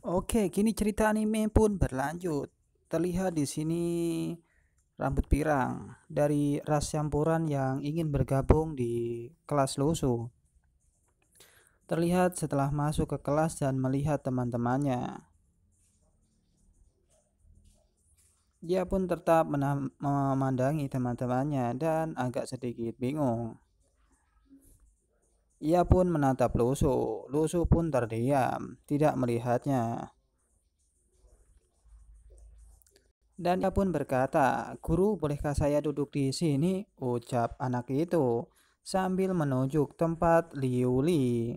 Oke, kini cerita anime pun berlanjut. Terlihat di sini rambut pirang dari ras campuran yang ingin bergabung di kelas lusu. Terlihat setelah masuk ke kelas dan melihat teman-temannya. Dia pun tetap memandangi teman-temannya dan agak sedikit bingung. Ia pun menatap Lusu. Lusu pun terdiam, tidak melihatnya. Dan ia pun berkata, "Guru, bolehkah saya duduk di sini?" ucap anak itu sambil menunjuk tempat Liuli.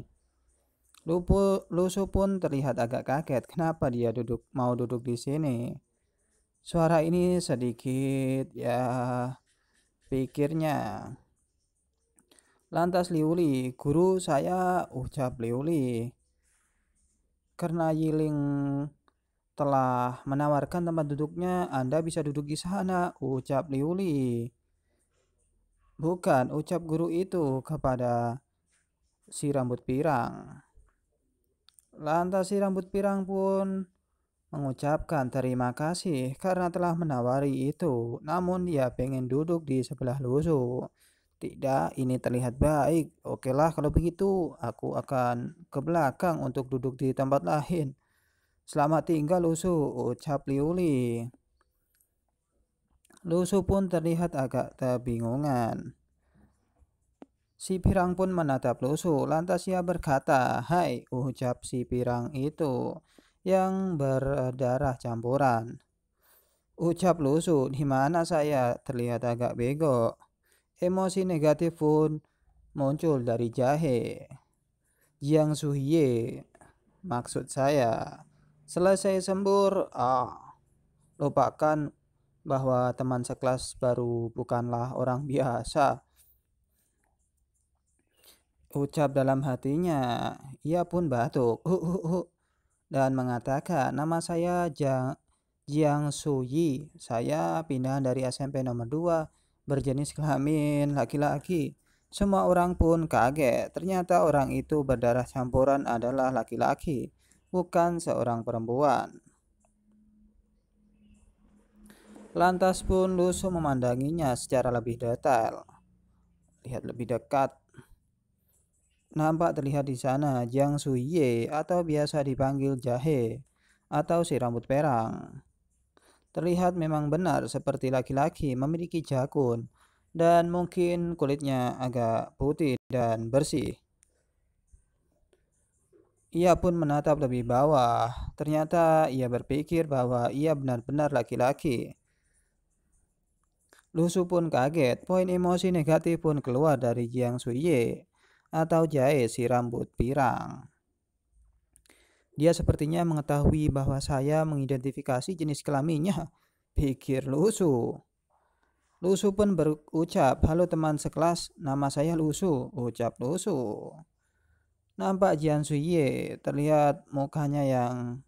Lusu pun terlihat agak kaget, kenapa dia mau duduk di sini. Suara ini sedikit ya pikirnya. Lantas Liuli, "Guru saya," ucap Liuli. "Karena Yiling telah menawarkan tempat duduknya, Anda bisa duduk di sana," ucap Liuli. "Bukan," ucap guru itu kepada si rambut pirang. Lantas si rambut pirang pun mengucapkan terima kasih karena telah menawari itu. Namun dia pengen duduk di sebelah Lusu. "Tidak, ini terlihat baik. Okelah kalau begitu, aku akan ke belakang untuk duduk di tempat lain. Selamat tinggal Lusu," ucap Liuli. Lusu pun terlihat agak kebingungan. Si pirang pun menatap Lusu, lantas ia berkata, "Hai," ucap si pirang itu yang berdarah campuran. Ucap Lusu, "Di mana saya?" Terlihat agak bego. Emosi negatif pun muncul dari jahe. Jiang Suhye, maksud saya. Selesai sembur, lupakan bahwa teman sekelas baru bukanlah orang biasa, ucap dalam hatinya. Ia pun batuk dan mengatakan, "Nama saya Jiang Suyi. Saya pindah dari SMP nomor 2, berjenis kelamin laki-laki." Semua orang pun kaget. Ternyata orang itu berdarah campuran adalah laki-laki, bukan seorang perempuan. Lantas pun Lusu memandanginya secara lebih detail. Lihat lebih dekat. Nampak terlihat di sana Jiang Suye atau biasa dipanggil Jahe atau si rambut perang. Terlihat memang benar seperti laki-laki, memiliki jakun dan mungkin kulitnya agak putih dan bersih. Ia pun menatap lebih bawah. Ternyata ia berpikir bahwa ia benar-benar laki-laki. Lusu pun kaget, poin emosi negatif pun keluar dari Jiang Suye atau Jae si rambut pirang. Dia sepertinya mengetahui bahwa saya mengidentifikasi jenis kelaminnya, pikir Lusu. Lusu pun berucap, "Halo teman sekelas, nama saya Lusu," ucap Lusu. Nampak Jian Suye terlihat mukanya yang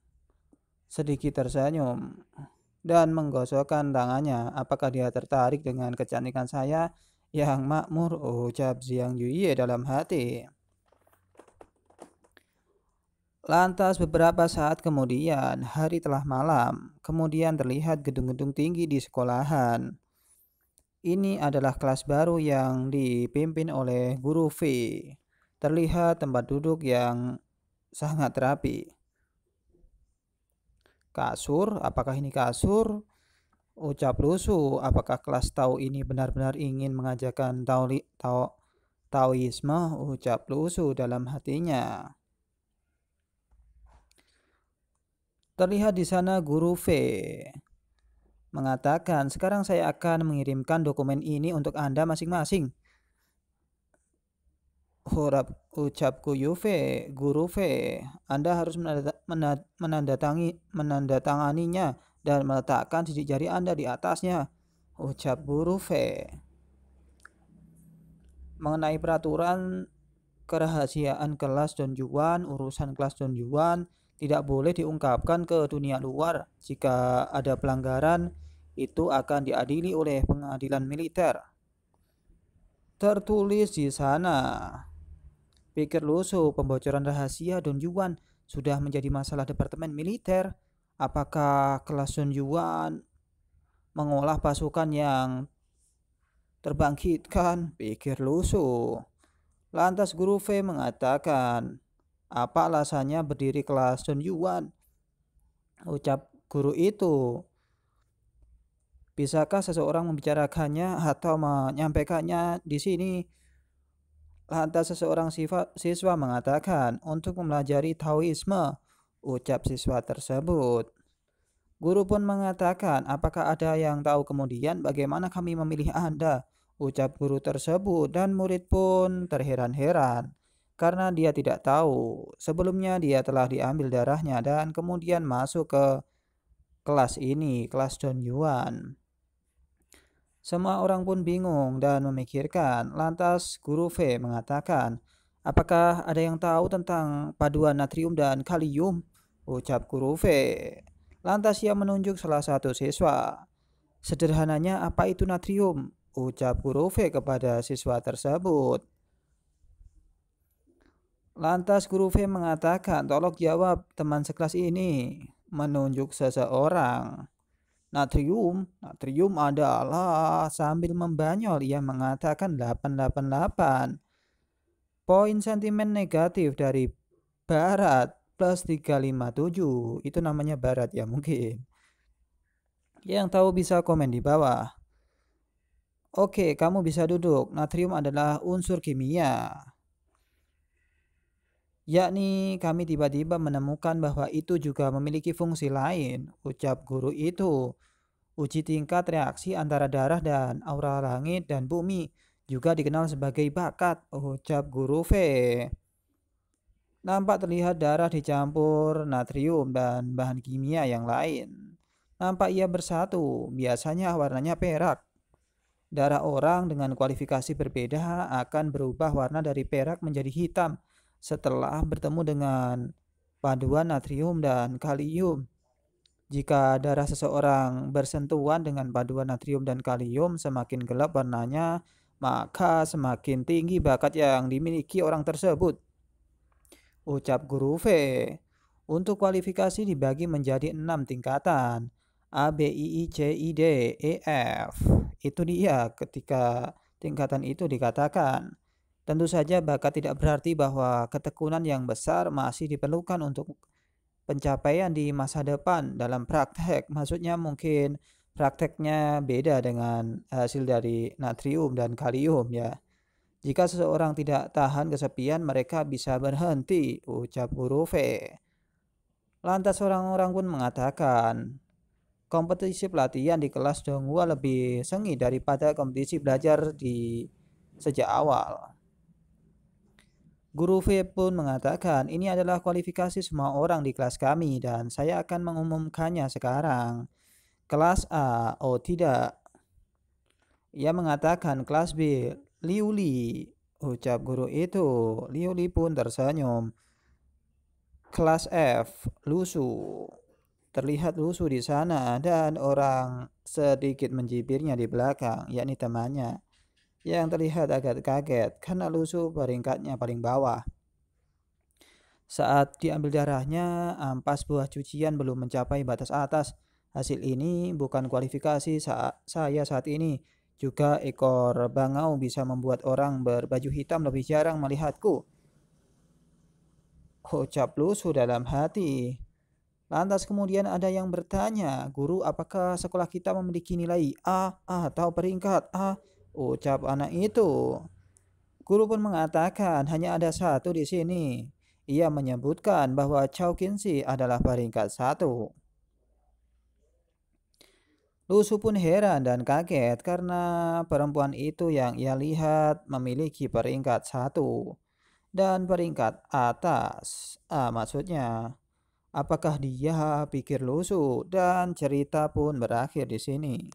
sedikit tersenyum dan menggosokkan tangannya. "Apakah dia tertarik dengan kecantikan saya yang makmur?" ucap Jiang Yuye dalam hati. Lantas beberapa saat kemudian, hari telah malam. Kemudian terlihat gedung-gedung tinggi di sekolahan. Ini adalah kelas baru yang dipimpin oleh Guru V. Terlihat tempat duduk yang sangat rapi. "Kasur, apakah ini kasur?" ucap Lusu. "Apakah kelas Tao ini benar-benar ingin mengajarkan Taoisme?" ucap Lusu dalam hatinya. Terlihat di sana Guru V mengatakan, "Sekarang saya akan mengirimkan dokumen ini untuk Anda masing-masing." Ucapku Yuve, Guru V, "Anda harus menandatanganinya dan meletakkan sidik jari Anda di atasnya," ucap Guru V. Mengenai peraturan kerahasiaan kelas Donjuan, urusan kelas Donjuan tidak boleh diungkapkan ke dunia luar. Jika ada pelanggaran, itu akan diadili oleh pengadilan militer. Tertulis di sana. Pikir Lusu, pembocoran rahasia Donjuan sudah menjadi masalah departemen militer. Apakah kelas Sun Yuan mengolah pasukan yang terbangkitkan? Pikir Lusu. Lantas Guru Fei mengatakan, apa alasannya berdiri kelas Sun Yuan? Ucap guru itu. Bisakah seseorang membicarakannya atau menyampaikannya di sini? Lantas seseorang siswa mengatakan, untuk mempelajari Taoisme, ucap siswa tersebut. Guru pun mengatakan, apakah ada yang tahu kemudian bagaimana kami memilih Anda? Ucap guru tersebut, dan murid pun terheran-heran karena dia tidak tahu. Sebelumnya dia telah diambil darahnya dan kemudian masuk ke kelas ini, kelas Don Yuan. Semua orang pun bingung dan memikirkan. Lantas Guru Fei mengatakan, apakah ada yang tahu tentang paduan natrium dan kalium? Ucap Guru Fei. Lantas ia menunjuk salah satu siswa. Sederhananya, apa itu natrium? Ucap Guru Fei kepada siswa tersebut. Lantas Guru Fei mengatakan, tolong jawab teman sekelas ini. Menunjuk seseorang. Natrium adalah, sambil membanyol ia mengatakan 888. Poin sentimen negatif dari barat plus 357. Itu namanya barat ya mungkin. Yang tahu bisa komen di bawah. Oke, kamu bisa duduk. Natrium adalah unsur kimia. Yakni kami tiba-tiba menemukan bahwa itu juga memiliki fungsi lain, ucap guru itu. Uji tingkat reaksi antara darah dan aura langit dan bumi juga dikenal sebagai bakat, ucap Guru Fei. Nampak terlihat darah dicampur natrium dan bahan kimia yang lain. Nampak ia bersatu, biasanya warnanya perak. Darah orang dengan kualifikasi berbeda akan berubah warna dari perak menjadi hitam setelah bertemu dengan paduan natrium dan kalium. Jika darah seseorang bersentuhan dengan paduan natrium dan kalium semakin gelap warnanya, maka semakin tinggi bakat yang dimiliki orang tersebut. Ucap Guru Fei. Untuk kualifikasi dibagi menjadi 6 tingkatan. A, B, I, C, I, D, E, F. Itu dia ketika tingkatan itu dikatakan. Tentu saja bakat tidak berarti bahwa ketekunan yang besar masih diperlukan untuk pencapaian di masa depan dalam praktek. Maksudnya mungkin prakteknya beda dengan hasil dari natrium dan kalium ya. Jika seseorang tidak tahan kesepian, mereka bisa berhenti, ucap Guru Fei. Lantas orang-orang pun mengatakan, kompetisi pelatihan di kelas Donghua lebih sengit daripada kompetisi belajar di sejak awal. Guru Fei pun mengatakan, ini adalah kualifikasi semua orang di kelas kami dan saya akan mengumumkannya sekarang. Kelas A, oh tidak. Ia mengatakan kelas B, Liu Li, ucap guru itu. Liu Li pun tersenyum. Kelas F, Lusu. Terlihat Lusu di sana dan orang sedikit mencibirnya di belakang, yakni temannya. Yang terlihat agak kaget karena Lusu peringkatnya paling bawah. Saat diambil darahnya, ampas buah cucian belum mencapai batas atas. Hasil ini bukan kualifikasi saya saat ini. Juga ekor bangau bisa membuat orang berbaju hitam lebih jarang melihatku. Ucap Lusu dalam hati. Lantas kemudian ada yang bertanya, guru, apakah sekolah kita memiliki nilai A atau peringkat A? Ucap anak itu. Guru pun mengatakan hanya ada satu di sini. Ia menyebutkan bahwa Chow Qinshi adalah peringkat 1. Lusu pun heran dan kaget karena perempuan itu yang ia lihat memiliki peringkat 1 dan peringkat atas. Maksudnya, apakah dia, pikir Lusu, dan cerita pun berakhir di sini.